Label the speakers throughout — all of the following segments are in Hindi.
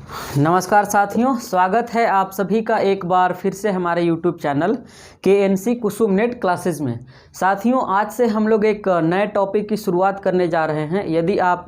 Speaker 1: नमस्कार साथियों, स्वागत है आप सभी का एक बार फिर से हमारे YouTube चैनल KNC कुसुम नेट क्लासेस में। साथियों, आज से हम लोग एक नए टॉपिक की शुरुआत करने जा रहे हैं। यदि आप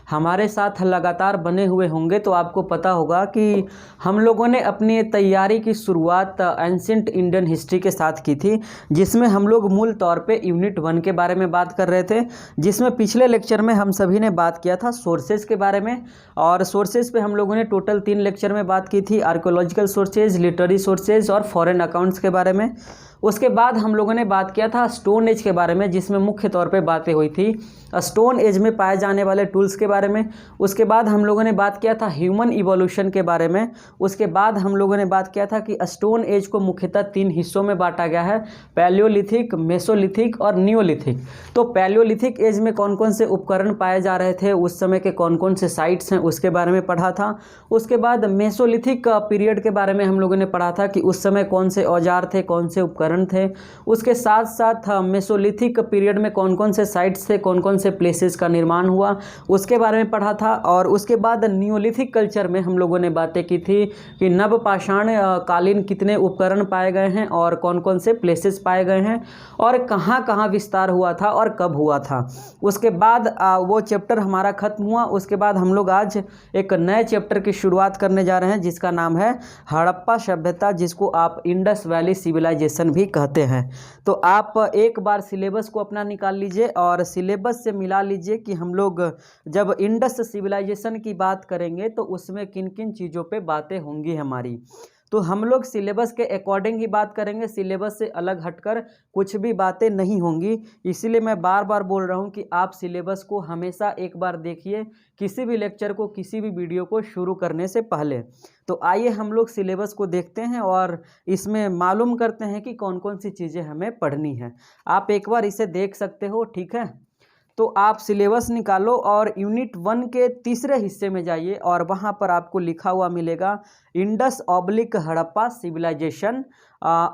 Speaker 1: हमारे साथ लगातार बने हुए होंगे तो आपको पता होगा कि हम लोगों ने अपनी तैयारी की शुरुआत एंशिएंट इंडियन हिस्ट्री के साथ की थी, जिसमें हम लोग मूल तौर पे यूनिट 1 के बारे में बात कर रहे थे, जिसमें पिछले लेक्चर में हम सभी ने बात किया था सोर्सेज के बारे में। और सोर्सेज पे हम लोगों ने टोटल 3 लेक्चर में बात की थी, आर्कोलॉजिकल सोर्सेज, लिटरेरी सोर्सेज और फॉरेन अकाउंट्स के बारे में। उसके बाद हम लोगों ने बात किया था स्टोन एज के बारे में, जिसमें मुख्य तौर पे बातें हुई थी स्टोन एज में पाए जाने वाले टूल्स के बारे में। उसके बाद हम लोगों ने बात किया था ह्यूमन इवोल्यूशन के बारे में। उसके बाद हम लोगों ने बात किया था कि स्टोन एज को मुख्यतः 3 हिस्सों में बांटा गया है, पैलियोलिथिक, मेसोलिथिक और नियोलिथिक। तो पैलियोलिथिक एज में कौन कौन से उपकरण पाए जा रहे थे, उस समय के कौन कौन से साइट्स हैं, उसके बारे में पढ़ा था। उसके बाद मेसोलिथिक पीरियड के बारे में हम लोगों ने पढ़ा था कि उस समय कौन से औजार थे, कौन से उपकरण थे। उसके साथ साथ मेसोलिथिक पीरियड में कौन कौन से साइट्स थे, कौन कौन से प्लेसेस का निर्माण हुआ, उसके बारे में पढ़ा था। और उसके बाद नियोलिथिक कल्चर में हम लोगों ने बातें की थी कि नवपाषाण कालीन कितने उपकरण पाए गए हैं और कौन कौन से प्लेसेस पाए गए हैं और कहाँ कहाँ विस्तार हुआ था और कब हुआ था। उसके बाद वो चैप्टर हमारा खत्म हुआ। उसके बाद हम लोग आज एक नए चैप्टर की शुरुआत करने जा रहे हैं, जिसका नाम है हड़प्पा सभ्यता, जिसको आप इंडस वैली सिविलाइजेशन भी कहते हैं। तो आप एक बार सिलेबस को अपना निकाल लीजिए और सिलेबस से मिला लीजिए कि हम लोग जब इंडस सिविलाइजेशन की बात करेंगे तो उसमें किन किन चीज़ों पे बातें होंगी हमारी। तो हम लोग सिलेबस के अकॉर्डिंग ही बात करेंगे, सिलेबस से अलग हटकर कुछ भी बातें नहीं होंगी। इसीलिए मैं बार बार बोल रहा हूँ कि आप सिलेबस को हमेशा एक बार देखिए, किसी भी लेक्चर को, किसी भी वीडियो को शुरू करने से पहले। तो आइए हम लोग सिलेबस को देखते हैं और इसमें मालूम करते हैं कि कौन कौन सी चीज़ें हमें पढ़नी है। आप एक बार इसे देख सकते हो, ठीक है। तो आप सिलेबस निकालो और यूनिट 1 के तीसरे हिस्से में जाइए और वहाँ पर आपको लिखा हुआ मिलेगा Indus oblique Harappa civilisation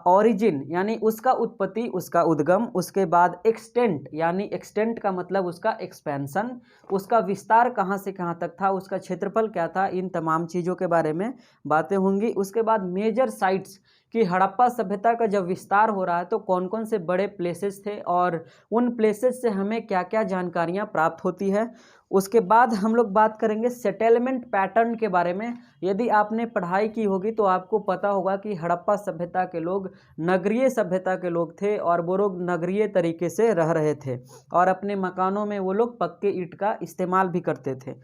Speaker 1: origin, यानी उसका उत्पत्ति, उसका उद्गम। उसके बाद एक्सटेंट, यानी एक्सटेंट का मतलब उसका एक्सपेंशन, उसका विस्तार कहाँ से कहाँ तक था, उसका क्षेत्रफल क्या था, इन तमाम चीज़ों के बारे में बातें होंगी। उसके बाद मेजर साइट्स कि हड़प्पा सभ्यता का जब विस्तार हो रहा है तो कौन कौन से बड़े प्लेसेस थे और उन प्लेसेस से हमें क्या क्या जानकारियाँ प्राप्त होती है। उसके बाद हम लोग बात करेंगे सेटलमेंट पैटर्न के बारे में। यदि आपने पढ़ाई की होगी तो आपको पता होगा कि हड़प्पा सभ्यता के लोग नगरीय सभ्यता के लोग थे और वो लोग नगरीय तरीके से रह रहे थे और अपने मकानों में वो लोग पक्के ईंट का इस्तेमाल भी करते थे।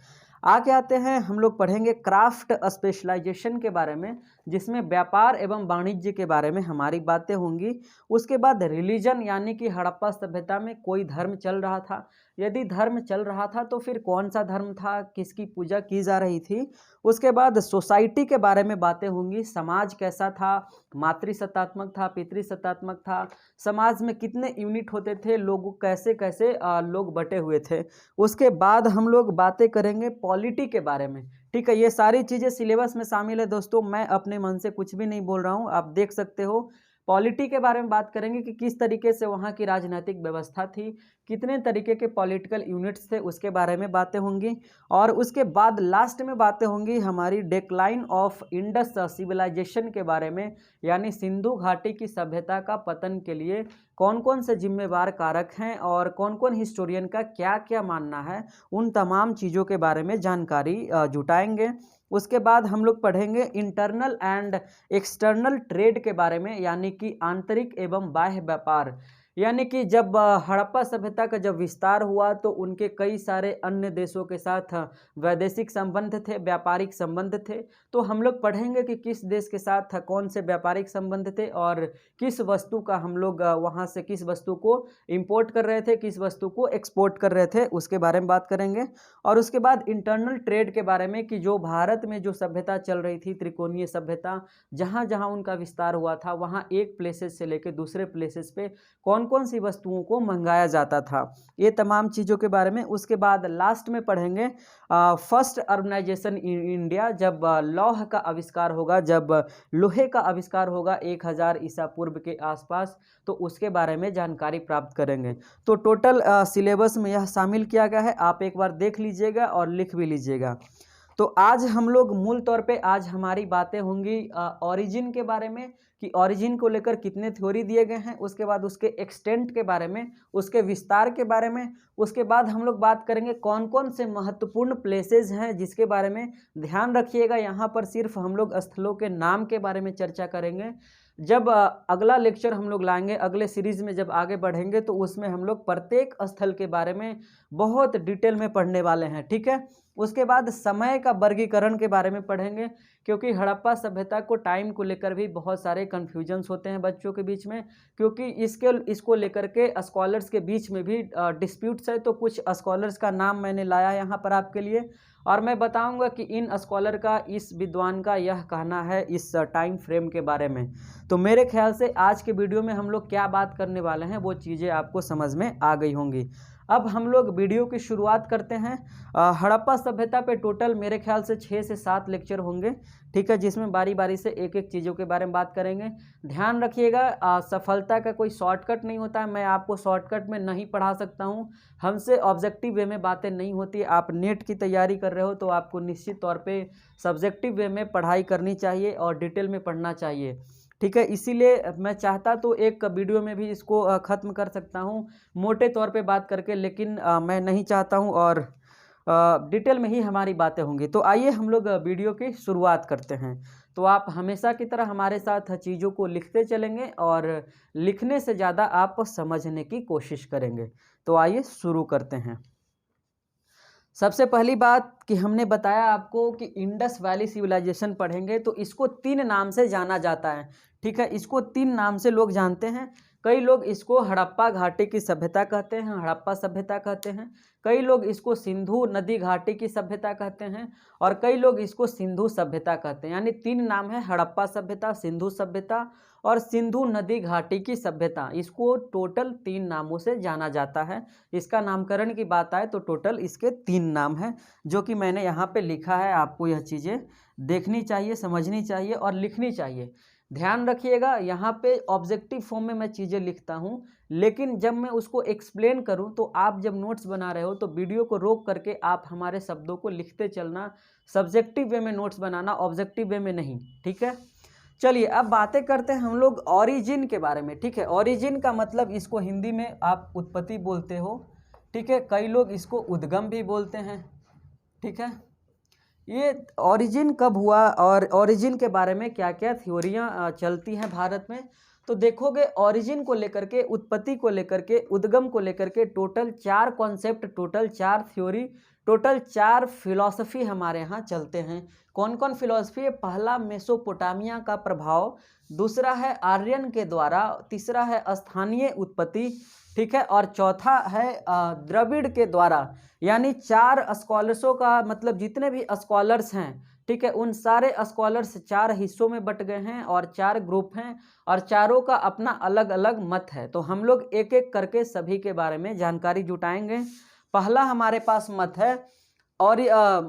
Speaker 1: आगे आते हैं, हम लोग पढ़ेंगे क्राफ्ट स्पेशलाइजेशन के बारे में, जिसमें व्यापार एवं वाणिज्य के बारे में हमारी बातें होंगी। उसके बाद रिलीजन, यानी कि हड़प्पा सभ्यता में कोई धर्म चल रहा था, यदि धर्म चल रहा था तो फिर कौन सा धर्म था, किसकी पूजा की जा रही थी। उसके बाद सोसाइटी के बारे में बातें होंगी, समाज कैसा था, मातृसत्तात्मक था, पितृसत्तात्मक था, समाज में कितने यूनिट होते थे, लोग कैसे कैसे लोग बटे हुए थे। उसके बाद हम लोग बातें करेंगे पॉलिटी के बारे में, ठीक है। ये सारी चीज़ें सिलेबस में शामिल है दोस्तों, मैं अपने मन से कुछ भी नहीं बोल रहा हूँ, आप देख सकते हो। पॉलिटी के बारे में बात करेंगे कि किस तरीके से वहाँ की राजनीतिक व्यवस्था थी, कितने तरीके के पॉलिटिकल यूनिट्स थे, उसके बारे में बातें होंगी। और उसके बाद लास्ट में बातें होंगी हमारी डेक्लाइन ऑफ इंडस सिविलाइजेशन के बारे में, यानी सिंधु घाटी की सभ्यता का पतन के लिए कौन कौन से जिम्मेवार कारक हैं और कौन कौन हिस्टोरियन का क्या क्या मानना है, उन तमाम चीज़ों के बारे में जानकारी जुटाएंगे। उसके बाद हम लोग पढ़ेंगे इंटरनल एंड एक्सटर्नल ट्रेड के बारे में, यानी कि आंतरिक एवं बाह्य व्यापार। यानी कि जब हड़प्पा सभ्यता का जब विस्तार हुआ तो उनके कई सारे अन्य देशों के साथ वैदेशिक संबंध थे, व्यापारिक संबंध थे। तो हम लोग पढ़ेंगे कि किस देश के साथ कौन से व्यापारिक संबंध थे और किस वस्तु का हम लोग वहाँ से किस वस्तु को इंपोर्ट कर रहे थे, किस वस्तु को एक्सपोर्ट कर रहे थे, उसके बारे में बात करेंगे। और उसके बाद इंटरनल ट्रेड के बारे में कि जो भारत में जो सभ्यता चल रही थी, त्रिकोणीय सभ्यता, जहाँ जहाँ उनका विस्तार हुआ था वहाँ एक प्लेसेस से लेकर दूसरे प्लेसेस पे कौन कौन सी वस्तुओं को मंगाया जाता था, ये तमाम चीज़ों के बारे में। उसके बाद लास्ट में पढ़ेंगे फर्स्ट अर्बनाइजेशन इन इंडिया, जब लौह का आविष्कार होगा, जब लोहे का आविष्कार होगा 1000 ईसा पूर्व के आसपास, तो उसके बारे में जानकारी प्राप्त करेंगे। तो टोटल सिलेबस में यह शामिल किया गया है, आप एक बार देख लीजिएगा और लिख भी लीजिएगा। तो आज हम लोग मूल तौर पे आज हमारी बातें होंगी ओरिजिन के बारे में, कि ओरिजिन को लेकर कितने थ्योरी दिए गए हैं, उसके बाद उसके एक्सटेंट के बारे में, उसके विस्तार के बारे में, उसके बाद हम लोग बात करेंगे कौन कौन से महत्वपूर्ण प्लेसेस हैं जिसके बारे में ध्यान रखिएगा। यहाँ पर सिर्फ हम लोग स्थलों के नाम के बारे में चर्चा करेंगे। जब अगला लेक्चर हम लोग लाएंगे, अगले सीरीज में जब आगे बढ़ेंगे तो उसमें हम लोग प्रत्येक स्थल के बारे में बहुत डिटेल में पढ़ने वाले हैं, ठीक है। उसके बाद समय का वर्गीकरण के बारे में पढ़ेंगे, क्योंकि हड़प्पा सभ्यता को टाइम को लेकर भी बहुत सारे कन्फ्यूजन्स होते हैं बच्चों के बीच में, क्योंकि इसको लेकर के स्कॉलर्स के बीच में भी डिस्प्यूट्स है। तो कुछ स्कॉलर्स का नाम मैंने लाया यहाँ पर आपके लिए, और मैं बताऊंगा कि इन स्कॉलर का, इस विद्वान का यह कहना है इस टाइम फ्रेम के बारे में। तो मेरे ख्याल से आज के वीडियो में हम लोग क्या बात करने वाले हैं वो चीज़ें आपको समझ में आ गई होंगी। अब हम लोग वीडियो की शुरुआत करते हैं। हड़प्पा सभ्यता पे टोटल मेरे ख्याल से 6 से 7 लेक्चर होंगे, ठीक है, जिसमें बारी बारी से एक एक चीज़ों के बारे में बात करेंगे। ध्यान रखिएगा, सफलता का कोई शॉर्टकट नहीं होता है, मैं आपको शॉर्टकट में नहीं पढ़ा सकता हूँ, हमसे ऑब्जेक्टिव वे में बातें नहीं होती। आप नेट की तैयारी कर रहे हो तो आपको निश्चित तौर पे सब्जेक्टिव वे में पढ़ाई करनी चाहिए और डिटेल में पढ़ना चाहिए, ठीक है। इसीलिए मैं चाहता तो एक वीडियो में भी इसको ख़त्म कर सकता हूँ मोटे तौर पे बात करके, लेकिन मैं नहीं चाहता हूँ और डिटेल में ही हमारी बातें होंगी। तो आइए हम लोग वीडियो की शुरुआत करते हैं। तो आप हमेशा की तरह हमारे साथ चीज़ों को लिखते चलेंगे और लिखने से ज़्यादा आप समझने की कोशिश करेंगे। तो आइए शुरू करते हैं। सबसे पहली बात कि हमने बताया आपको कि इंडस वैली सिविलाइजेशन पढ़ेंगे, तो इसको 3 नाम से जाना जाता है, ठीक है। इसको 3 नाम से लोग जानते हैं। कई लोग इसको हड़प्पा घाटी की सभ्यता कहते हैं, हड़प्पा सभ्यता कहते हैं। कई लोग इसको सिंधु नदी घाटी की सभ्यता कहते हैं, और कई लोग इसको सिंधु सभ्यता कहते हैं। यानी 3 नाम है, हड़प्पा सभ्यता, सिंधु सभ्यता और सिंधु नदी घाटी की सभ्यता। इसको टोटल 3 नामों से जाना जाता है। इसका नामकरण की बात आए तो टोटल इसके 3 नाम हैं, जो कि मैंने यहाँ पे लिखा है। आपको यह चीज़ें देखनी चाहिए, समझनी चाहिए और लिखनी चाहिए। ध्यान रखिएगा, यहाँ पे ऑब्जेक्टिव फॉर्म में मैं चीज़ें लिखता हूँ, लेकिन जब मैं उसको एक्सप्लेन करूँ तो आप जब नोट्स बना रहे हो तो वीडियो को रोक करके आप हमारे शब्दों को लिखते चलना। सब्जेक्टिव वे में नोट्स बनाना, ऑब्जेक्टिव वे में नहीं, ठीक है। चलिए अब बातें करते हैं हम लोग ओरिजिन के बारे में, ठीक है। ओरिजिन का मतलब इसको हिंदी में आप उत्पत्ति बोलते हो, ठीक है। कई लोग इसको उद्गम भी बोलते हैं, ठीक है। ये ओरिजिन कब हुआ और ओरिजिन के बारे में क्या क्या थ्योरियाँ चलती हैं भारत में, तो देखोगे ओरिजिन को लेकर के, उत्पत्ति को लेकर के, उद्गम को लेकर के total 4 concept, total 4 theory, total 4 philosophy हमारे यहाँ चलते हैं। कौन कौन फिलॉसफी है? पहला मेसोपोटामिया का प्रभाव, दूसरा है आर्यन के द्वारा, तीसरा है स्थानीय उत्पत्ति, ठीक है, और चौथा है द्रविड़ के द्वारा। यानी 4 स्कॉलर्सों का मतलब जितने भी स्कॉलर्स हैं, ठीक है, उन सारे स्कॉलर्स 4 हिस्सों में बट गए हैं और 4 ग्रुप हैं और चारों का अपना अलग अलग मत है। तो हम लोग एक एक करके सभी के बारे में जानकारी जुटाएंगे। पहला हमारे पास मत है और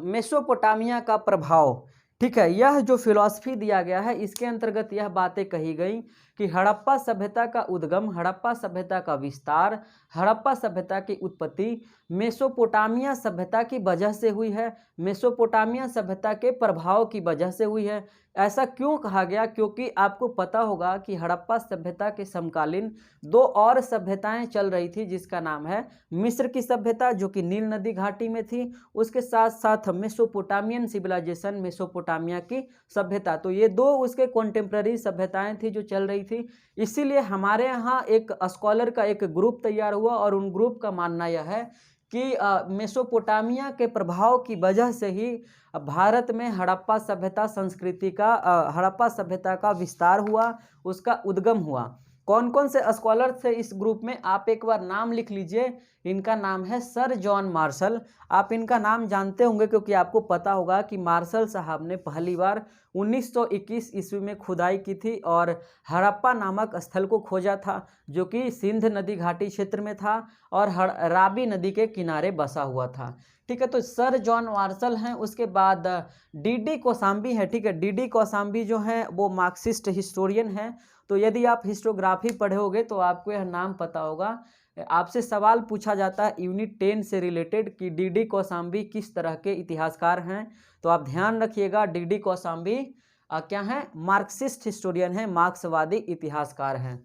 Speaker 1: मेसोपोटामिया का प्रभाव, ठीक है। यह जो फिलॉसफी दिया गया है इसके अंतर्गत यह बातें कही गई कि हड़प्पा सभ्यता का उद्गम, हड़प्पा सभ्यता का विस्तार, हड़प्पा सभ्यता की उत्पत्ति मेसोपोटामिया सभ्यता की वजह से हुई है, मेसोपोटामिया सभ्यता के प्रभाव की वजह से हुई है। ऐसा क्यों कहा गया? क्योंकि आपको पता होगा कि हड़प्पा सभ्यता के समकालीन 2 और सभ्यताएं चल रही थी, जिसका नाम है मिस्र की सभ्यता जो कि नील नदी घाटी में थी, उसके साथ साथ मेसोपोटामियन सिविलाइजेशन, मेसोपोटामिया की सभ्यता। तो ये 2 उसके कॉन्टेम्प्ररी सभ्यताएं थी जो चल रही थी। इसीलिए हमारे यहाँ एक स्कॉलर का एक ग्रुप तैयार हुआ और उन ग्रुप का मानना यह है कि मेसोपोटामिया के प्रभाव की वजह से ही भारत में हड़प्पा सभ्यता संस्कृति का, हड़प्पा सभ्यता का विस्तार हुआ, उसका उद्गम हुआ। कौन कौन से स्कॉलर थे इस ग्रुप में? आप एक बार नाम लिख लीजिए। इनका नाम है सर जॉन मार्शल। आप इनका नाम जानते होंगे क्योंकि आपको पता होगा कि मार्शल साहब ने पहली बार 1921 ईस्वी में खुदाई की थी और हड़प्पा नामक स्थल को खोजा था, जो कि सिंध नदी घाटी क्षेत्र में था और रावी नदी के किनारे बसा हुआ था, ठीक है। तो सर जॉन मार्शल हैं। उसके बाद डी कोसाम्बी हैं, ठीक है। डी कोसाम्बी जो हैं वो मार्क्सिस्ट हिस्टोरियन हैं। तो यदि आप हिस्टोग्राफी पढ़े होगे तो आपको यह नाम पता होगा। आपसे सवाल पूछा जाता है यूनिट 10 से रिलेटेड कि डी कौशाम्बी किस तरह के इतिहासकार हैं, तो आप ध्यान रखिएगा डी कौशाम्बी क्या है, मार्क्सिस्ट हिस्टोरियन है, मार्क्सवादी इतिहासकार हैं।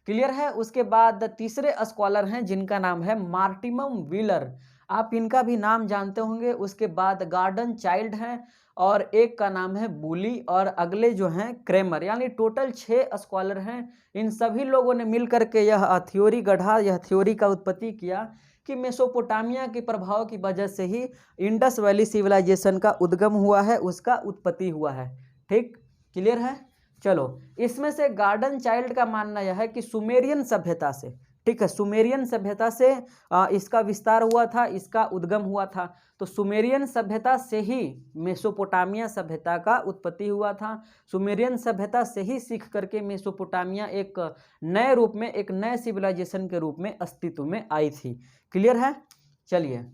Speaker 1: क्लियर है। उसके बाद तीसरे स्कॉलर हैं जिनका नाम है मार्टिमम व्हीलर, आप इनका भी नाम जानते होंगे। उसके बाद गार्डन चाइल्ड हैं और एक का नाम है बुली और अगले जो हैं क्रेमर, यानी टोटल 6 स्कॉलर हैं। इन सभी लोगों ने मिल करके यह थ्योरी गढ़ा, यह थ्योरी का उत्पत्ति किया कि मेसोपोटामिया के प्रभाव की वजह से ही इंडस वैली सिविलाइजेशन का उद्गम हुआ है, उसका उत्पत्ति हुआ है। ठीक, क्लियर है। चलो, इसमें से गार्डन चाइल्ड का मानना यह है कि सुमेरियन सभ्यता से, ठीक है, सुमेरियन सभ्यता से इसका विस्तार हुआ था, इसका उद्गम हुआ था। तो सुमेरियन सभ्यता से ही मेसोपोटामिया सभ्यता का उत्पत्ति हुआ था। सुमेरियन सभ्यता से ही सीख करके मेसोपोटामिया एक नए रूप में, एक नए सिविलाइजेशन के रूप में अस्तित्व में आई थी। क्लियर है। चलिए,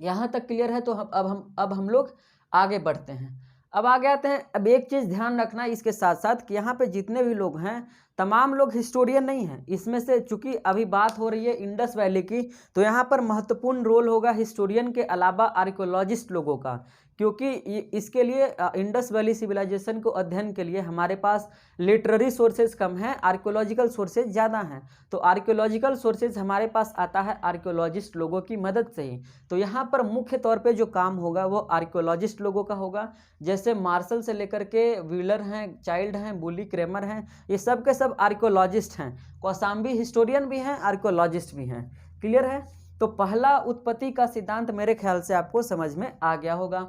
Speaker 1: यहाँ तक क्लियर है। तो अब हम लोग आगे बढ़ते हैं। अब आगे आते हैं। अब एक चीज़ ध्यान रखना इसके साथ साथ कि यहाँ पे जितने भी लोग हैं तमाम लोग हिस्टोरियन नहीं हैं। इसमें से चूंकि अभी बात हो रही है इंडस वैली की, तो यहाँ पर महत्वपूर्ण रोल होगा हिस्टोरियन के अलावा आर्कियोलॉजिस्ट लोगों का, क्योंकि इसके लिए इंडस वैली सिविलाइजेशन को अध्ययन के लिए हमारे पास लिटरेरी सोर्सेज कम हैं, आर्कियोलॉजिकल सोर्सेज ज़्यादा हैं। तो आर्कियोलॉजिकल सोर्सेज हमारे पास आता है आर्कियोलॉजिस्ट लोगों की मदद से ही। तो यहाँ पर मुख्य तौर पे जो काम होगा वो आर्कियोलॉजिस्ट लोगों का होगा। जैसे मार्शल से लेकर के व्हीलर हैं, चाइल्ड हैं, बुली, क्रेमर हैं, ये सब के सब आर्कियोलॉजिस्ट हैं। कौशाम्बी हिस्टोरियन भी हैं, आर्कियोलॉजिस्ट भी हैं। क्लियर है। तो पहला उत्पत्ति का सिद्धांत मेरे ख्याल से आपको समझ में आ गया होगा।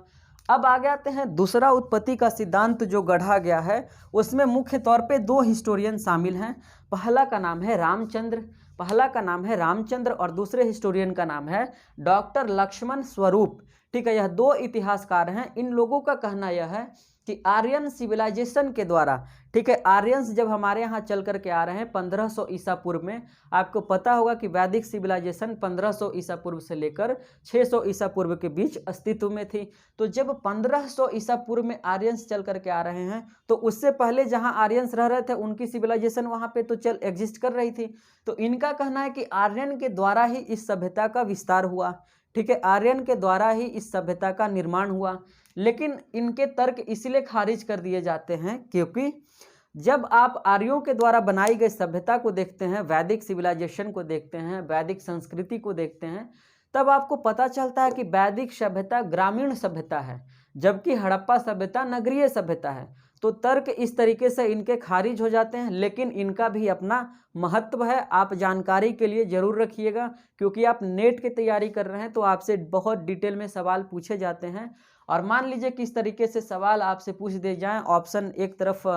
Speaker 1: अब आगे आते हैं दूसरा उत्पत्ति का सिद्धांत जो गढ़ा गया है, उसमें मुख्य तौर पे 2 हिस्टोरियन शामिल हैं। पहला का नाम है रामचंद्र और दूसरे हिस्टोरियन का नाम है डॉक्टर लक्ष्मण स्वरूप। ठीक है, यह 2 इतिहासकार हैं। इन लोगों का कहना यह है कि आर्यन सिविलाइजेशन के द्वारा, ठीक है, आर्यंस जब हमारे यहाँ चल करके आ रहे हैं 1500 ईसा पूर्व में, आपको पता होगा कि वैदिक सिविलाइजेशन 1500 ईसा पूर्व से लेकर 600 ईसा पूर्व के बीच अस्तित्व में थी। तो जब 1500 ईसा पूर्व में आर्यंस चल करके आ रहे हैं, तो उससे पहले जहाँ आर्यंस रह रहे थे उनकी सिविलाइजेशन वहाँ पे तो चल एग्जिस्ट कर रही थी। तो इनका कहना है कि आर्यन के द्वारा ही इस सभ्यता का विस्तार हुआ। ठीक है, आर्यन के द्वारा ही इस सभ्यता का निर्माण हुआ। लेकिन इनके तर्क इसलिए खारिज कर दिए जाते हैं क्योंकि जब आप आर्यों के द्वारा बनाई गई सभ्यता को देखते हैं, वैदिक सिविलाइजेशन को देखते हैं, वैदिक संस्कृति को देखते हैं, तब आपको पता चलता है कि वैदिक सभ्यता ग्रामीण सभ्यता है, जबकि हड़प्पा सभ्यता नगरीय सभ्यता है। तो तर्क इस तरीके से इनके खारिज हो जाते हैं, लेकिन इनका भी अपना महत्व है। आप जानकारी के लिए जरूर रखिएगा, क्योंकि आप नेट की तैयारी कर रहे हैं तो आपसे बहुत डिटेल में सवाल पूछे जाते हैं। और मान लीजिए किस तरीके से सवाल आपसे पूछ दिए जाएं, ऑप्शन एक तरफ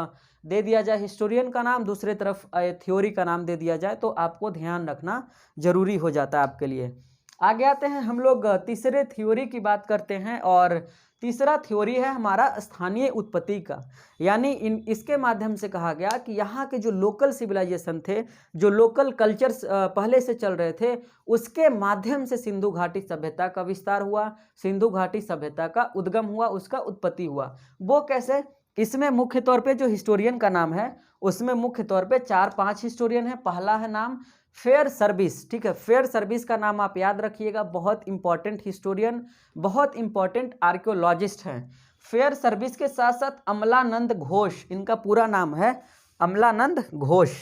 Speaker 1: दे दिया जाए हिस्टोरियन का नाम, दूसरे तरफ थ्योरी का नाम दे दिया जाए, तो आपको ध्यान रखना जरूरी हो जाता है आपके लिए। आगे आते हैं, हम लोग तीसरे थ्योरी की बात करते हैं और तीसरा थ्योरी है हमारा स्थानीय उत्पत्ति का। यानी इसके माध्यम से कहा गया कि यहाँ के जो लोकल सिविलाइजेशन थे, जो लोकल कल्चर्स पहले से चल रहे थे, उसके माध्यम से सिंधु घाटी सभ्यता का विस्तार हुआ, सिंधु घाटी सभ्यता का उद्गम हुआ, उसका उत्पत्ति हुआ। वो कैसे? इसमें मुख्य तौर पे जो हिस्टोरियन का नाम है उसमें मुख्य तौर पे 4-5 हिस्टोरियन है। पहला है नाम फेयर सर्विस। ठीक है, फेयर सर्विस का नाम आप याद रखिएगा, बहुत इंपॉर्टेंट हिस्टोरियन, बहुत इंपॉर्टेंट आर्कियोलॉजिस्ट हैं। फेयर सर्विस के साथ साथ अमलानंद घोष, इनका पूरा नाम है अमलानंद घोष।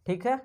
Speaker 1: ठीक है,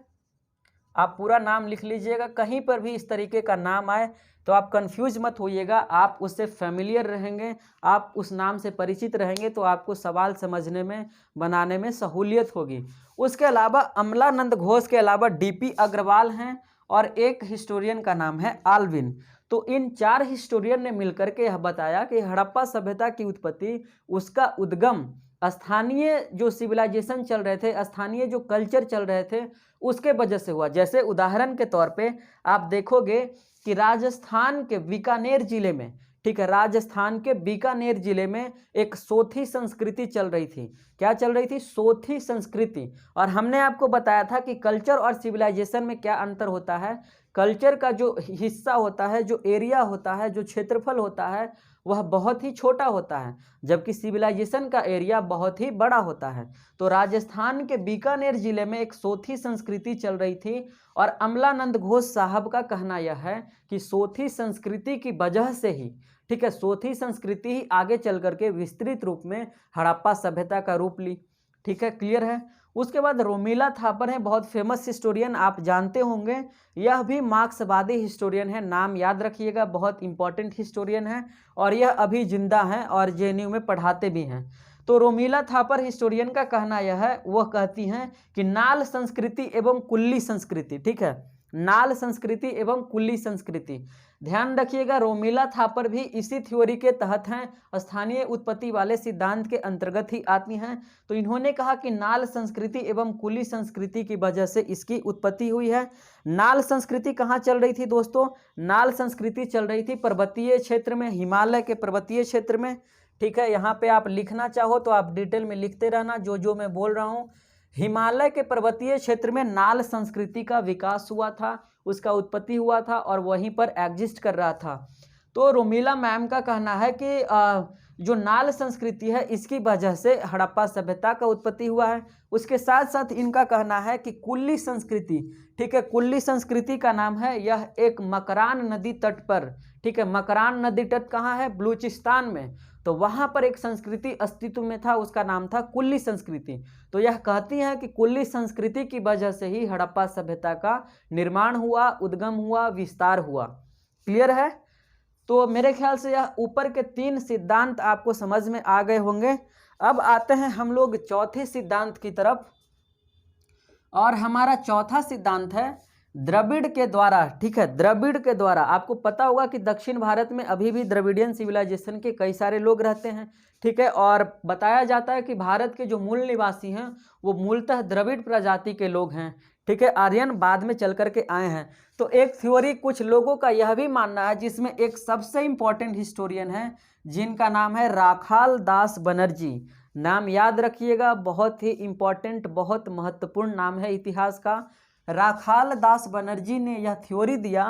Speaker 1: आप पूरा नाम लिख लीजिएगा। कहीं पर भी इस तरीके का नाम आए तो आप कंफ्यूज मत होइएगा, आप उससे फैमिलियर रहेंगे, आप उस नाम से परिचित रहेंगे तो आपको सवाल समझने में, बनाने में सहूलियत होगी। उसके अलावा अमलानंद घोष के अलावा डीपी अग्रवाल हैं और एक हिस्टोरियन का नाम है आल्विन। तो इन 4 हिस्टोरियन ने मिलकर के यह बताया कि हड़प्पा सभ्यता की उत्पत्ति, उसका उद्गम स्थानीय जो सिविलाइजेशन चल रहे थे, स्थानीय जो कल्चर चल रहे थे, उसके वजह से हुआ। जैसे उदाहरण के तौर पे आप देखोगे कि राजस्थान के बीकानेर जिले में, ठीक है, राजस्थान के बीकानेर जिले में एक सोथी संस्कृति चल रही थी। क्या चल रही थी? सोथी संस्कृति। और हमने आपको बताया था कि कल्चर और सिविलाइजेशन में क्या अंतर होता है, कल्चर का जो हिस्सा होता है, जो एरिया होता है, जो क्षेत्रफल होता है, वह बहुत ही छोटा होता है, जबकि सिविलाइजेशन का एरिया बहुत ही बड़ा होता है। तो राजस्थान के बीकानेर जिले में एक सोथी संस्कृति चल रही थी और अमलानंद घोष साहब का कहना यह है कि सोथी संस्कृति की वजह से ही, ठीक है, सोथी संस्कृति ही आगे चल करके विस्तृत रूप में हड़प्पा सभ्यता का रूप ली। ठीक है, क्लियर है। उसके बाद रोमिला थापर है, बहुत फेमस हिस्टोरियन, आप जानते होंगे, यह भी मार्क्सवादी हिस्टोरियन है, नाम याद रखिएगा, बहुत इंपॉर्टेंट हिस्टोरियन है और यह अभी जिंदा हैं और जेएनयू में पढ़ाते भी हैं। तो रोमिला थापर हिस्टोरियन का कहना यह है, वह कहती हैं कि नाल संस्कृति एवं कुल्ली संस्कृति, ठीक है, नाल संस्कृति एवं कुल्ली संस्कृति, ध्यान रखिएगा, रोमिला थापर भी इसी थ्योरी के तहत हैं, स्थानीय उत्पत्ति वाले सिद्धांत के अंतर्गत ही आती हैं। तो इन्होंने कहा कि नाल संस्कृति एवं कुली संस्कृति की वजह से इसकी उत्पत्ति हुई है। नाल संस्कृति कहाँ चल रही थी दोस्तों? नाल संस्कृति चल रही थी पर्वतीय क्षेत्र में, हिमालय के पर्वतीय क्षेत्र में। ठीक है, यहाँ पे आप लिखना चाहो तो आप डिटेल में लिखते रहना जो मैं बोल रहा हूँ। हिमालय के पर्वतीय क्षेत्र में नाल संस्कृति का विकास हुआ था, उसका उत्पत्ति हुआ था और वहीं पर एग्जिस्ट कर रहा था। तो रोमिला मैम का कहना है कि जो नाल संस्कृति है इसकी वजह से हड़प्पा सभ्यता का उत्पत्ति हुआ है। उसके साथ साथ इनका कहना है कि कुल्ली संस्कृति, ठीक है, कुल्ली संस्कृति का नाम है, यह एक मकरान नदी तट पर, ठीक है, मकरान नदी तट कहाँ है? बलूचिस्तान में। तो वहाँ पर एक संस्कृति अस्तित्व में था, उसका नाम था कुल्ली संस्कृति। तो यह कहती है कि कुल्ली संस्कृति की वजह से ही हड़प्पा सभ्यता का निर्माण हुआ, उद्गम हुआ, विस्तार हुआ। क्लियर है? तो मेरे ख्याल से यह ऊपर के 3 सिद्धांत आपको समझ में आ गए होंगे। अब आते हैं हम लोग चौथे सिद्धांत की तरफ, और हमारा चौथा सिद्धांत है द्रविड़ के द्वारा। ठीक है, द्रविड़ के द्वारा। आपको पता होगा कि दक्षिण भारत में अभी भी द्रविडियन सिविलाइजेशन के कई सारे लोग रहते हैं। ठीक है, और बताया जाता है कि भारत के जो मूल निवासी हैं वो मूलतः द्रविड़ प्रजाति के लोग हैं। ठीक है, आर्यन बाद में चल करके आए हैं। तो एक थ्योरी कुछ लोगों का यह भी मानना है, जिसमें एक सबसे इंपॉर्टेंट हिस्टोरियन है जिनका नाम है राखाल दास बनर्जी। नाम याद रखिएगा, बहुत ही इंपॉर्टेंट, बहुत महत्वपूर्ण नाम है इतिहास का। राखाल दास बनर्जी ने यह थ्योरी दिया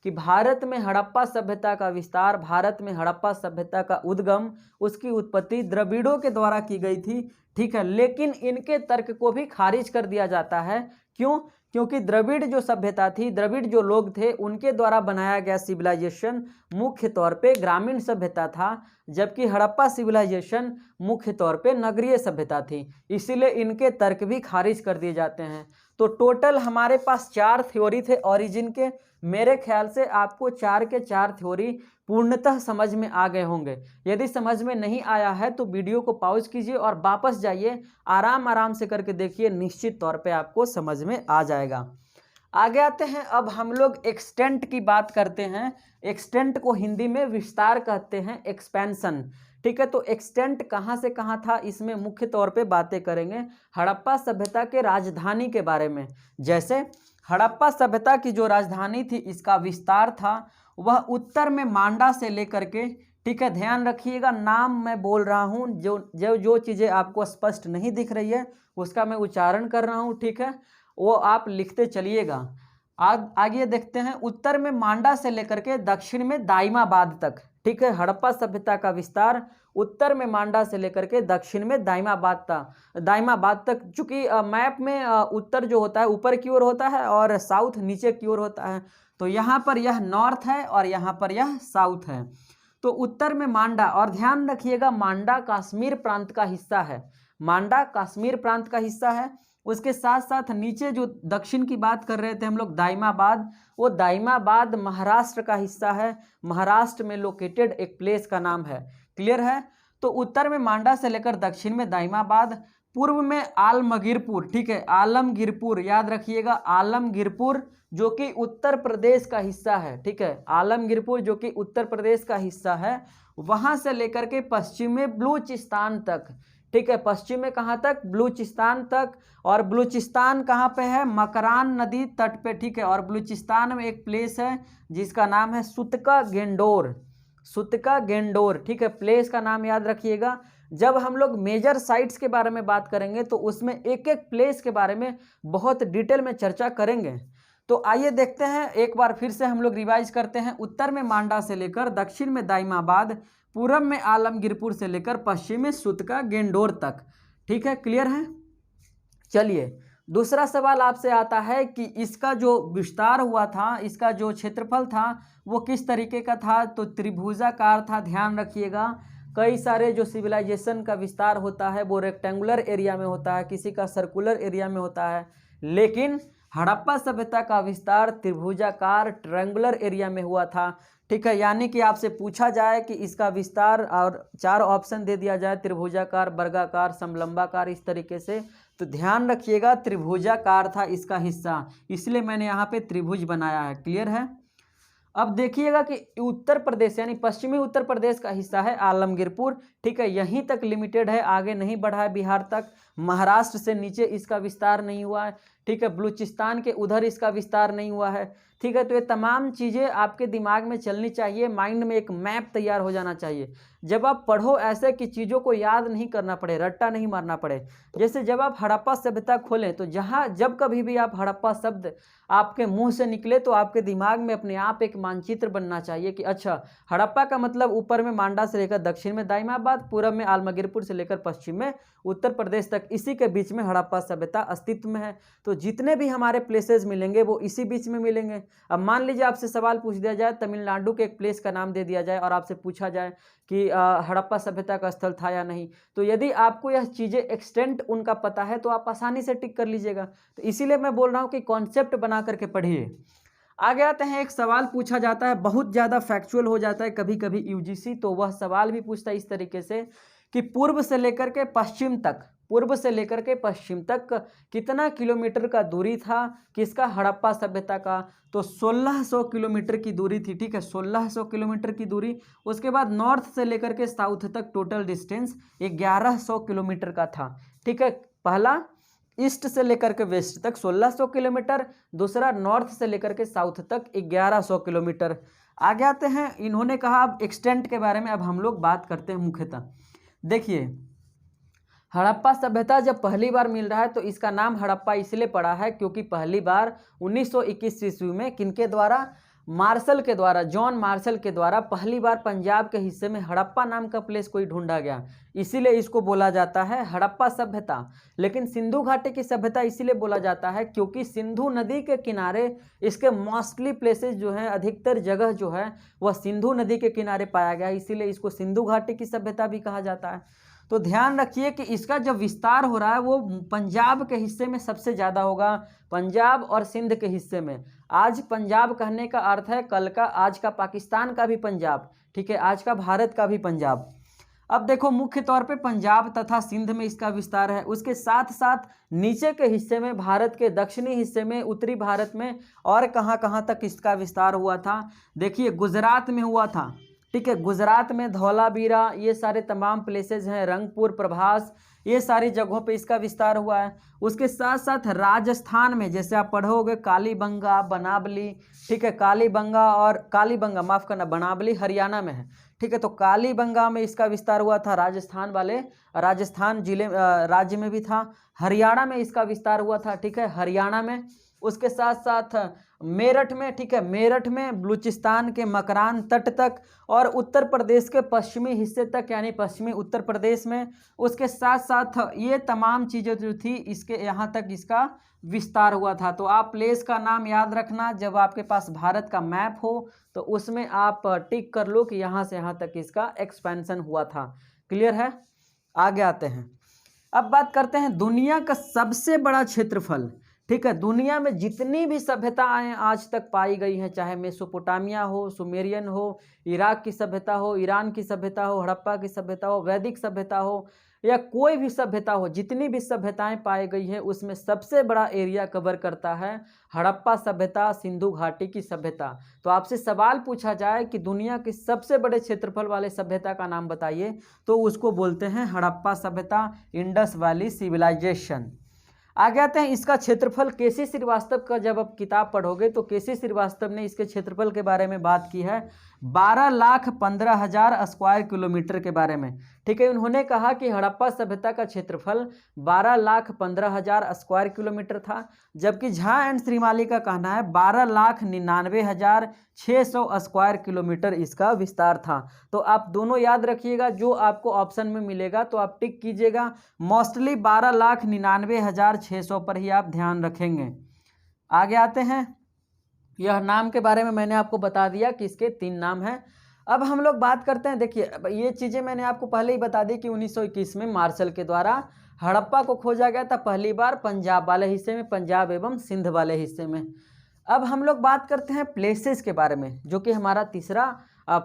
Speaker 1: कि भारत में हड़प्पा सभ्यता का विस्तार, भारत में हड़प्पा सभ्यता का उद्गम, उसकी उत्पत्ति द्रविड़ों के द्वारा की गई थी। ठीक है, लेकिन इनके तर्क को भी खारिज कर दिया जाता है। क्यों? क्योंकि द्रविड़ जो सभ्यता थी, द्रविड़ जो लोग थे, उनके द्वारा बनाया गया सिविलाइजेशन मुख्य तौर पे ग्रामीण सभ्यता था, जबकि हड़प्पा सिविलाइजेशन मुख्य तौर पे नगरीय सभ्यता थी। इसीलिए इनके तर्क भी खारिज कर दिए जाते हैं। तो टोटल हमारे पास 4 थ्योरी थे ओरिजिन के। मेरे ख्याल से आपको 4 के 4 थ्योरी पूर्णतः समझ में आ गए होंगे। यदि समझ में नहीं आया है तो वीडियो को पॉज कीजिए और वापस जाइए, आराम से करके देखिए, निश्चित तौर पे आपको समझ में आ जाएगा। आगे आते हैं, अब हम लोग एक्सटेंट की बात करते हैं। एक्सटेंट को हिंदी में विस्तार कहते हैं, एक्सपेंशन। ठीक है, तो एक्सटेंट कहाँ से कहाँ था, इसमें मुख्य तौर पे बातें करेंगे हड़प्पा सभ्यता के राजधानी के बारे में। जैसे हड़प्पा सभ्यता की जो राजधानी थी, इसका विस्तार था, वह उत्तर में मांडा से लेकर के, ठीक है, ध्यान रखिएगा, नाम मैं बोल रहा हूँ, जो चीज़ें आपको स्पष्ट नहीं दिख रही है उसका मैं उच्चारण कर रहा हूँ। ठीक है, वो आप लिखते चलिएगा। आगे देखते हैं, उत्तर में मांडा से लेकर के दक्षिण में दाइमाबाद तक। ठीक है, हड़प्पा सभ्यता का विस्तार उत्तर में मांडा से लेकर के दक्षिण में दाइमाबाद तक। चूंकि मैप में उत्तर जो होता है ऊपर की ओर होता है और साउथ नीचे की ओर होता है, तो यहाँ पर यह नॉर्थ है और यहाँ पर यह साउथ है। तो उत्तर में मांडा, और ध्यान रखिएगा मांडा कश्मीर प्रांत का हिस्सा है, मांडा कश्मीर प्रांत का हिस्सा है। उसके साथ साथ नीचे जो दक्षिण की बात कर रहे थे हम लोग, दाइमाबाद, वो दाइमाबाद महाराष्ट्र का हिस्सा है, महाराष्ट्र में लोकेटेड एक प्लेस का नाम है। क्लियर है? तो उत्तर में मांडा से लेकर दक्षिण में दाइमाबाद, पूर्व में आलमगीरपुर। ठीक है, आलमगीरपुर याद रखिएगा, आलमगीरपुर जो कि उत्तर प्रदेश का हिस्सा है। ठीक है, आलमगीरपुर जो कि उत्तर प्रदेश का हिस्सा है, वहां से लेकर के पश्चिम में बलूचिस्तान तक। ठीक है, पश्चिम में कहाँ तक? बलूचिस्तान तक। और बलूचिस्तान कहाँ पे है? मकरान नदी तट पे। ठीक है, और बलूचिस्तान में एक प्लेस है जिसका नाम है सुतका गेंडोर, सुतका गेंडोर। ठीक है, प्लेस का नाम याद रखिएगा। जब हम लोग मेजर साइट्स के बारे में बात करेंगे तो उसमें एक एक प्लेस के बारे में बहुत डिटेल में चर्चा करेंगे। तो आइए देखते हैं, एक बार फिर से हम लोग रिवाइज करते हैं। उत्तर में मांडा से लेकर दक्षिण में दाइमाबाद, पूरब में आलमगीरपुर से लेकर पश्चिम में सुतका गेंडोर तक। ठीक है, क्लियर है। चलिए दूसरा सवाल आपसे आता है कि इसका जो विस्तार हुआ था, इसका जो क्षेत्रफल था वो किस तरीके का था, तो त्रिभुजाकार था। ध्यान रखिएगा, कई सारे जो सिविलाइजेशन का विस्तार होता है वो रेक्टेंगुलर एरिया में होता है, किसी का सर्कुलर एरिया में होता है, लेकिन हड़प्पा सभ्यता का विस्तार त्रिभुजाकार ट्रायंगुलर एरिया में हुआ था। ठीक है, यानी कि आपसे पूछा जाए कि इसका विस्तार और 4 ऑप्शन दे दिया जाए, त्रिभुजाकार, वर्गाकार, समलंबाकार, इस तरीके से, तो ध्यान रखिएगा त्रिभुजाकार था इसका हिस्सा, इसलिए मैंने यहाँ पे त्रिभुज बनाया है। क्लियर है। अब देखिएगा कि उत्तर प्रदेश यानी पश्चिमी उत्तर प्रदेश का हिस्सा है आलमगीरपुर। ठीक है, यहीं तक लिमिटेड है, आगे नहीं बढ़ा है बिहार तक। महाराष्ट्र से नीचे इसका विस्तार नहीं हुआ है। ठीक है, बलूचिस्तान के उधर इसका विस्तार नहीं हुआ है। ठीक है, तो ये तमाम चीज़ें आपके दिमाग में चलनी चाहिए, माइंड में एक मैप तैयार हो जाना चाहिए। जब आप पढ़ो ऐसे कि चीज़ों को याद नहीं करना पड़े, रट्टा नहीं मारना पड़े। जैसे जब आप हड़प्पा सभ्यता खोलें तो जहाँ जब कभी भी आप हड़प्पा शब्द आपके मुंह से निकले तो आपके दिमाग में अपने आप एक मानचित्र बनना चाहिए कि अच्छा, हड़प्पा का मतलब ऊपर में मांडा से लेकर दक्षिण में दाइमाबाद, पूरब में आलमगीरपुर से लेकर पश्चिम में उत्तर प्रदेश तक, इसी के बीच में हड़प्पा सभ्यता अस्तित्व में है। तो जितने भी हमारे प्लेसेस मिलेंगे वो इसी बीच में मिलेंगे। अब मान लीजिए आपसे सवाल पूछ दिया जाए, तमिलनाडु के एक प्लेस का नाम दे दिया जाए और आपसे पूछा जाए कि हड़प्पा सभ्यता का स्थल था या नहीं, तो यदि आपको यह चीज़ें एक्सटेंट उनका पता है तो आप आसानी से टिक कर लीजिएगा। तो इसीलिए मैं बोल रहा हूँ कि कॉन्सेप्ट बना करके पढ़िए। आगे आते हैं, एक सवाल पूछा जाता है, बहुत ज़्यादा फैक्चुअल हो जाता है कभी कभी यूजीसी, तो वह सवाल भी पूछता है इस तरीके से कि पूर्व से लेकर के पश्चिम तक, पूर्व से लेकर के पश्चिम तक कितना किलोमीटर का दूरी था किसका, हड़प्पा सभ्यता का, तो 1600 किलोमीटर की दूरी थी। ठीक है, 1600 किलोमीटर की दूरी। उसके बाद नॉर्थ से लेकर के साउथ तक टोटल डिस्टेंस 1100 किलोमीटर का था। ठीक है, पहला ईस्ट से लेकर के वेस्ट तक 1600 किलोमीटर, दूसरा नॉर्थ से लेकर के साउथ तक 1100 किलोमीटर। आगे आते हैं, इन्होंने कहा अब एक्सटेंट के बारे में अब हम लोग बात करते हैं मुख्यतः। देखिए, हड़प्पा सभ्यता जब पहली बार मिल रहा है तो इसका नाम हड़प्पा इसलिए पड़ा है क्योंकि पहली बार 1921 ईस्वी में किनके द्वारा, मार्शल के द्वारा, जॉन मार्शल के द्वारा पहली बार पंजाब के हिस्से में हड़प्पा नाम का प्लेस कोई ढूंढा गया, इसीलिए इसको बोला जाता है हड़प्पा सभ्यता। लेकिन सिंधु घाटी की सभ्यता इसीलिए बोला जाता है क्योंकि सिंधु नदी के किनारे इसके मोस्टली प्लेसेस जो हैं, अधिकतर जगह जो है वह सिंधु नदी के किनारे पाया गया, इसीलिए इसको सिंधु घाटी की सभ्यता भी कहा जाता है। तो ध्यान रखिए कि इसका जब विस्तार हो रहा है वो पंजाब के हिस्से में सबसे ज़्यादा होगा, पंजाब और सिंध के हिस्से में। आज पंजाब कहने का अर्थ है कल का, आज का पाकिस्तान का भी पंजाब। ठीक है, आज का भारत का भी पंजाब। अब देखो, मुख्य तौर पे पंजाब तथा सिंध में इसका विस्तार है, उसके साथ साथ नीचे के हिस्से में, भारत के दक्षिणी हिस्से में, उत्तरी भारत में और कहाँ कहाँ तक इसका विस्तार हुआ था। देखिए, गुजरात में हुआ था। ठीक है, गुजरात में धौलावीरा, ये सारे तमाम प्लेसेस हैं, रंगपुर, प्रभास, ये सारी जगहों पे इसका विस्तार हुआ है। उसके साथ साथ राजस्थान में, जैसे आप पढ़ोगे, कालीबंगा, बनावली। ठीक है, कालीबंगा और कालीबंगा, माफ़ करना, बनावली हरियाणा में है। ठीक है, तो कालीबंगा में इसका विस्तार हुआ था, राजस्थान वाले राजस्थान जिले राज्य में भी था। हरियाणा में इसका विस्तार हुआ था। ठीक है, हरियाणा में। उसके साथ साथ मेरठ में, ठीक है, मेरठ में, बलूचिस्तान के मकरान तट तक और उत्तर प्रदेश के पश्चिमी हिस्से तक, यानी पश्चिमी उत्तर प्रदेश में। उसके साथ साथ ये तमाम चीज़ें जो थी इसके यहाँ तक इसका विस्तार हुआ था। तो आप प्लेस का नाम याद रखना, जब आपके पास भारत का मैप हो तो उसमें आप टिक कर लो कि यहाँ से यहाँ तक इसका एक्सपेंशन हुआ था। क्लियर है। आगे आते हैं, अब बात करते हैं दुनिया का सबसे बड़ा क्षेत्रफल। ठीक है, दुनिया में जितनी भी सभ्यताएं आज तक पाई गई हैं, चाहे मेसोपोटामिया हो, सुमेरियन हो, इराक की सभ्यता हो, ईरान की सभ्यता हो, हड़प्पा की सभ्यता हो, वैदिक सभ्यता हो, या कोई भी सभ्यता हो, जितनी भी सभ्यताएं पाई गई हैं उसमें सबसे बड़ा एरिया कवर करता है हड़प्पा सभ्यता, सिंधु घाटी की सभ्यता। तो आपसे सवाल पूछा जाए कि दुनिया के सबसे बड़े क्षेत्रफल वाले सभ्यता का नाम बताइए, तो उसको बोलते हैं हड़प्पा सभ्यता, इंडस वैली सिविलाइजेशन। आगे आते हैं, इसका क्षेत्रफल केसी श्रीवास्तव का जब आप किताब पढ़ोगे तो केसी श्रीवास्तव ने इसके क्षेत्रफल के बारे में बात की है। 12,15,000 स्क्वायर किलोमीटर के बारे में। ठीक है, उन्होंने कहा कि हड़प्पा सभ्यता का क्षेत्रफल 12,15,000 स्क्वायर किलोमीटर था, जबकि झा एंड श्रीमाली का कहना है 12,99,600 स्क्वायर किलोमीटर इसका विस्तार था। तो आप दोनों याद रखिएगा, जो आपको ऑप्शन में मिलेगा तो आप टिक कीजिएगा, मोस्टली 12,99,600 पर ही आप ध्यान रखेंगे। आगे आते हैं, यह नाम के बारे में मैंने आपको बता दिया कि इसके 3 नाम हैं। अब हम लोग बात करते हैं, देखिए ये चीज़ें मैंने आपको पहले ही बता दी कि 1921 में मार्शल के द्वारा हड़प्पा को खोजा गया था पहली बार पंजाब वाले हिस्से में, पंजाब एवं सिंध वाले हिस्से में। अब हम लोग बात करते हैं प्लेसेस के बारे में, जो कि हमारा तीसरा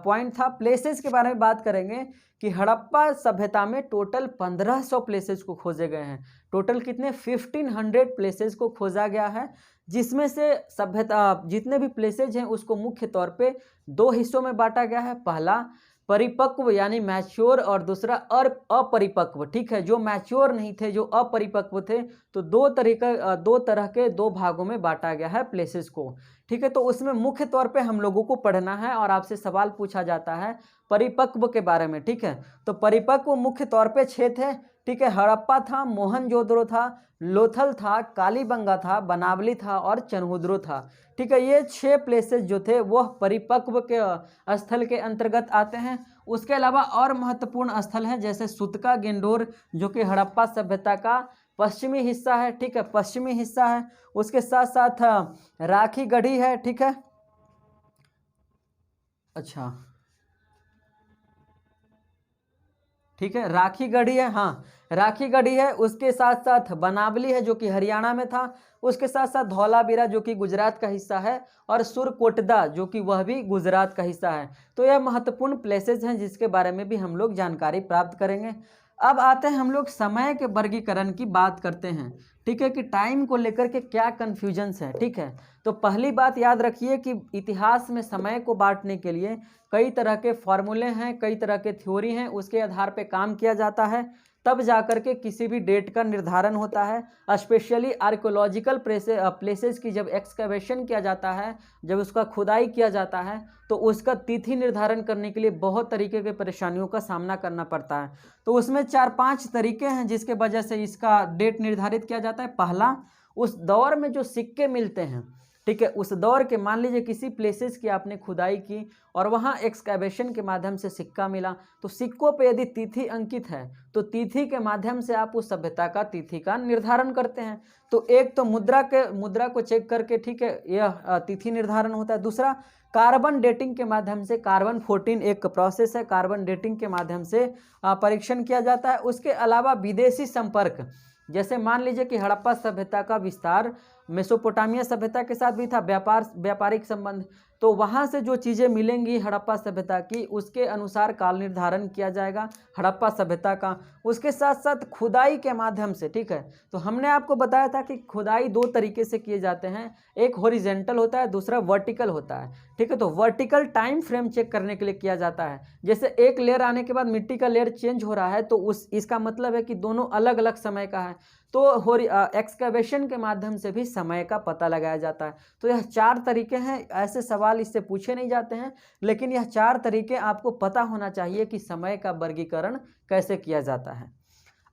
Speaker 1: पॉइंट था। प्लेसेस के बारे में बात करेंगे कि हड़प्पा सभ्यता में टोटल 1500 प्लेसेस को खोजे गए हैं। टोटल कितने? 1500 प्लेसेस को खोजा गया है, जिसमें से सभ्यता जितने भी प्लेसेज हैं उसको मुख्य तौर पे 2 हिस्सों में बांटा गया है। पहला परिपक्व यानी मैच्योर, और दूसरा अपरिपक्व। ठीक है, जो मैच्योर नहीं थे, जो अपरिपक्व थे, तो दो तरह के 2 भागों में बांटा गया है प्लेसेस को। ठीक है, तो उसमें मुख्य तौर पे हम लोगों को पढ़ना है और आपसे सवाल पूछा जाता है परिपक्व के बारे में। ठीक है, तो परिपक्व मुख्य तौर पे 6 थे। ठीक है, हड़प्पा था, मोहनजोदड़ो था, लोथल था, कालीबंगा था, बनावली था और चनहुद्रो था। ठीक है, ये 6 प्लेसेस जो थे वह परिपक्व के स्थल के अंतर्गत आते हैं। उसके अलावा और महत्वपूर्ण स्थल हैं, जैसे सुतका गेंडोर, जो कि हड़प्पा सभ्यता का पश्चिमी हिस्सा है। ठीक है, पश्चिमी हिस्सा है। उसके साथ साथ राखी गढ़ी है। ठीक है, अच्छा, ठीक है, राखी गढ़ी है, हाँ राखी गढ़ी है। उसके साथ साथ बनावली है, जो कि हरियाणा में था। उसके साथ साथ धौलावीरा, जो कि गुजरात का हिस्सा है, और सुरकोटदा, जो कि वह भी गुजरात का हिस्सा है। तो यह महत्वपूर्ण प्लेसेस हैं जिसके बारे में भी हम लोग जानकारी प्राप्त करेंगे। अब आते हैं हम लोग समय के वर्गीकरण की बात करते हैं। ठीक है, कि टाइम को लेकर के क्या कन्फ्यूजन्स है। ठीक है, तो पहली बात याद रखिए कि इतिहास में समय को बांटने के लिए कई तरह के फॉर्मूले हैं, कई तरह के थ्योरी हैं, उसके आधार पे काम किया जाता है, तब जाकर के किसी भी डेट का निर्धारण होता है। स्पेशली आर्कोलॉजिकल प्लेसेस की जब एक्सकवेशन किया जाता है, जब उसका खुदाई किया जाता है, तो उसका तिथि निर्धारण करने के लिए बहुत तरीके के परेशानियों का सामना करना पड़ता है। तो उसमें 4-5 तरीके हैं जिसके वजह से इसका डेट निर्धारित किया जाता है। पहला, उस दौर में जो सिक्के मिलते हैं, ठीक है, उस दौर के, मान लीजिए किसी प्लेसेस की आपने खुदाई की और वहाँ एक्सकैवेशन के माध्यम से सिक्का मिला, तो सिक्कों पे यदि तिथि अंकित है तो तिथि के माध्यम से आप उस सभ्यता का तिथि का निर्धारण करते हैं। तो एक तो मुद्रा को चेक करके, ठीक है, यह तिथि निर्धारण होता है। दूसरा, कार्बन डेटिंग के माध्यम से, कार्बन 14 एक प्रोसेस है, कार्बन डेटिंग के माध्यम से परीक्षण किया जाता है। उसके अलावा विदेशी संपर्क, जैसे मान लीजिए कि हड़प्पा सभ्यता का विस्तार मेसोपोटामिया सभ्यता के साथ भी था, व्यापारिक संबंध, तो वहाँ से जो चीज़ें मिलेंगी हड़प्पा सभ्यता की, उसके अनुसार काल निर्धारण किया जाएगा हड़प्पा सभ्यता का। उसके साथ साथ खुदाई के माध्यम से, ठीक है, तो हमने आपको बताया था कि खुदाई 2 तरीके से किए जाते हैं, एक हॉरिजेंटल होता है, दूसरा वर्टिकल होता है। ठीक है, तो वर्टिकल टाइम फ्रेम चेक करने के लिए किया जाता है। जैसे एक लेयर आने के बाद मिट्टी का लेयर चेंज हो रहा है, तो इसका मतलब है कि दोनों अलग अलग समय का है। तो एक्सकवेशन के माध्यम से भी समय का पता लगाया जाता है। तो यह 4 तरीके हैं। ऐसे सवाल इससे पूछे नहीं जाते हैं, लेकिन यह 4 तरीके आपको पता होना चाहिए कि समय का वर्गीकरण कैसे किया जाता है।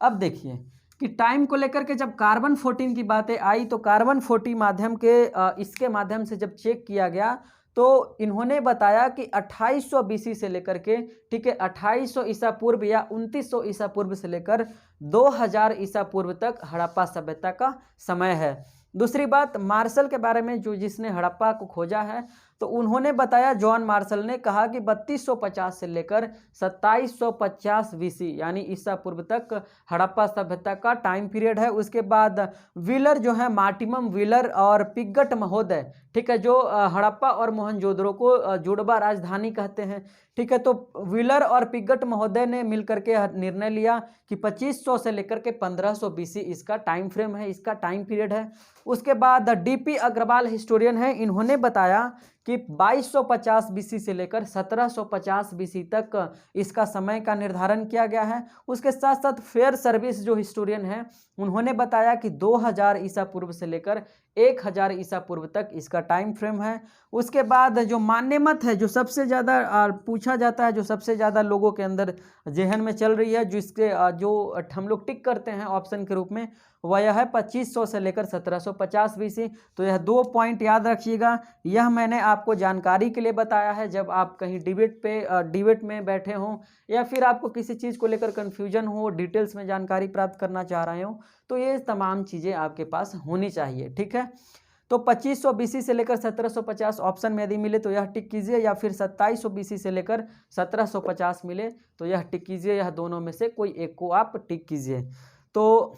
Speaker 1: अब देखिए कि टाइम को लेकर के जब कार्बन 14 की बातें आई, तो कार्बन 14 माध्यम के इसके माध्यम से जब चेक किया गया, तो इन्होंने बताया कि 2800 बीसी से लेकर के, ठीक है, 2800 ईसा पूर्व या 2900 ईसा पूर्व से लेकर 2000 ईसा पूर्व तक हड़प्पा सभ्यता का समय है। दूसरी बात, मार्शल के बारे में, जिसने हड़प्पा को खोजा है, तो उन्होंने बताया, जॉन मार्शल ने कहा कि 3250 से लेकर 2750 बीसी यानी ईसा पूर्व तक हड़प्पा सभ्यता का टाइम पीरियड है। उसके बाद व्हीलर जो है, मार्टिमम व्हीलर और पिग्गट महोदय, ठीक है, जो हड़प्पा और मोहनजोदड़ो को जुड़वा राजधानी कहते हैं। ठीक है, तो व्हीलर और पिग्गट महोदय ने मिलकर के निर्णय लिया कि 2500 से लेकर के 1500 बीसी इसका टाइम फ्रेम है, इसका टाइम पीरियड है। उसके बाद डीपी अग्रवाल हिस्टोरियन है, इन्होंने बताया कि 2250 बीसी से लेकर 1750 बीसी तक इसका समय का निर्धारण किया गया है। उसके साथ साथ फेयर सर्विस जो हिस्टोरियन है उन्होंने बताया कि 2000 ईसा पूर्व से लेकर 1000 ईसा पूर्व तक इसका टाइम फ्रेम है। उसके बाद जो मान्य मत है, जो सबसे ज़्यादा पूछा जाता है, जो सबसे ज़्यादा लोगों के अंदर जहन में चल रही है, जिसके जो हम लोग टिक करते हैं ऑप्शन के रूप में, वह यह है 2500 से लेकर 1750 बीसी। तो यह 2 पॉइंट याद रखिएगा। यह मैंने आपको जानकारी के लिए बताया है, जब आप कहीं डिबेट में बैठे हों या फिर आपको किसी चीज़ को लेकर कन्फ्यूजन हो, डिटेल्स में जानकारी प्राप्त करना चाह रहे हो, तो ये तमाम चीज़ें आपके पास होनी चाहिए। ठीक है, तो 2500 बीसी से लेकर 1750 ऑप्शन में यदि मिले तो यह टिक कीजिए, या फिर 2700 बीसी से लेकर 1750 मिले तो यह टिक कीजिए। यह दोनों में से कोई एक को आप टिक कीजिए। तो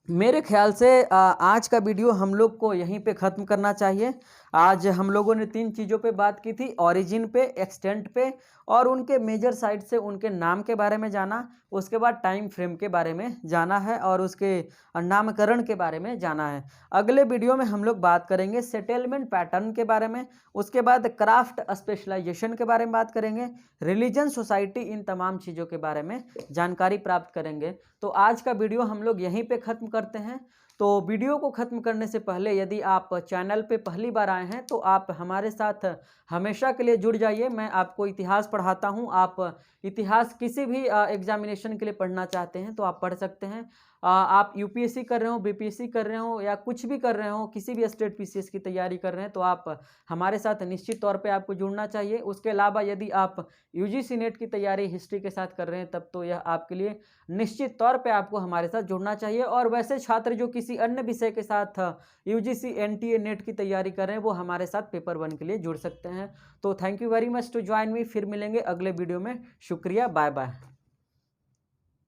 Speaker 1: मेरे ख्याल से आज का वीडियो हम लोग को यहीं पे ख़त्म करना चाहिए। आज हम लोगों ने 3 चीज़ों पे बात की थी, ओरिजिन पे, एक्सटेंट पे और उनके मेजर साइट से उनके नाम के बारे में जाना। उसके बाद टाइम फ्रेम के बारे में जाना है और उसके नामकरण के बारे में जाना है। अगले वीडियो में हम लोग बात करेंगे सेटलमेंट पैटर्न के बारे में। उसके बाद क्राफ्ट स्पेशलाइजेशन के बारे में बात करेंगे, रिलीजन, सोसाइटी, इन तमाम चीज़ों के बारे में जानकारी प्राप्त करेंगे। तो आज का वीडियो हम लोग यहीं पे ख़त्म करते हैं। तो वीडियो को ख़त्म करने से पहले यदि आप चैनल पे पहली बार आए हैं तो आप हमारे साथ हमेशा के लिए जुड़ जाइए। मैं आपको इतिहास पढ़ाता हूं। आप इतिहास किसी भी एग्जामिनेशन के लिए पढ़ना चाहते हैं तो आप पढ़ सकते हैं। आप यूपीएससी कर रहे हो, बीपीएससी कर रहे हो या कुछ भी कर रहे हो, किसी भी स्टेट पीसीएस की तैयारी कर रहे हैं तो आप हमारे साथ निश्चित तौर पे आपको जुड़ना चाहिए। उसके अलावा यदि आप यूजीसी नेट की तैयारी हिस्ट्री के साथ कर रहे हैं तब तो यह आपके लिए निश्चित तौर पे आपको हमारे साथ जुड़ना चाहिए। और वैसे छात्र जो किसी अन्य विषय के साथ यूजीसी एनटीए नेट की तैयारी कर रहे हैं वो हमारे साथ पेपर 1 के लिए जुड़ सकते हैं। तो thank you very much to join me. फिर मिलेंगे अगले वीडियो में। शुक्रिया, बाय बाय।